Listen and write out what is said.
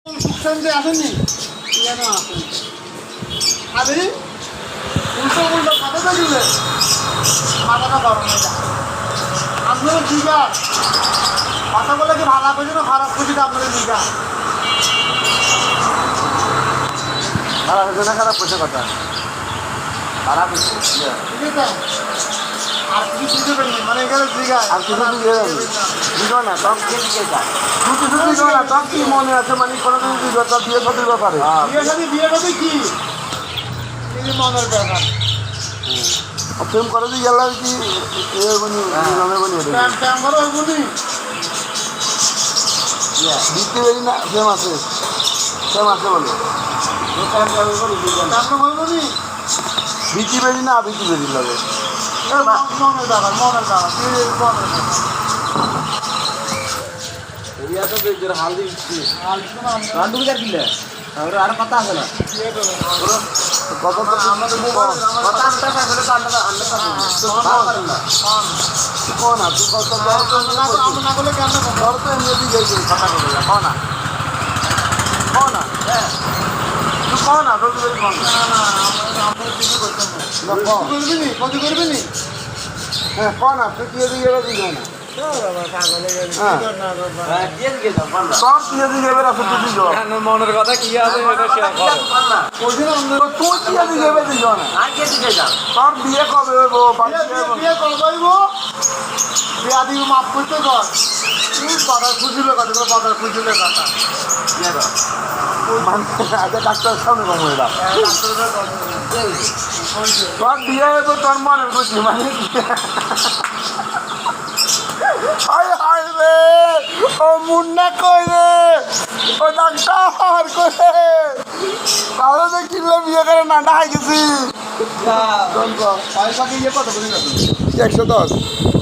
সুখশান্তি আসেনি কেন আসেন খালি উল্টো উল্টো কথা দেখলে মাথাটা গরম হয়ে যায়। আপনার দিঘা কথা বলে কি ভালো করছি না খারাপ করছি আপনাদের দিঘা খারাপ হয়েছে না খারাপ করছে কথা খারাপ হচ্ছে ঠিক আছে আর কিছু দেবেন মানে এখানে দিঘা আর কিছু দিও না তখন কে দিকে যায় কিছু দিও না তখন কি মনে আছে মানে কোনো দিন দিও তো বিয়ে সাথে ব্যাপারে বিয়ে সাথে কি এই মনের ব্যাপার প্রেম করে দিয়ে গেল কি মানে নামে বলি প্যাম করো বলি দিতে পারি না প্রেম আছে বলে প্যাম বলি বিচি বেরি না বিচি বেরি লাগে মনের ব্যাপার মনের ব্যাপার হালদি রান্ডু বিকার দিলে আর কথা আছে না কথা তো আমাদের কথা আনতে পারবে কোন না তুই কত না বলে কেন তোর তো এমনি যাইছে কথা বলে কোন না হ্যাঁ তুই কোন না তোর তুই কোন না আমরা কিছু করতাম না করবি নি কত করবি নি হ্যাঁ কোন না তুই দিয়ে দিয়ে দিও না মনের কথা কি আছে তোর বিয়ে কবে হইব বিয়ে করবো বিয়া দিয়ে মাফ করতে কর কথা খুঁজিলে কথা কথা খুঁজিলে কথা ডাক্তার সামনে কম হয়ে তোর বিয়ে হইব তোর মনের খুশি মানে হায় রে ও মুন্না কই রে ও ডাক্তার কই রে তাহলে তো কিনলে বিয়ে করে নাটা হাই গেছি পয়সা দিয়ে কত বলি 110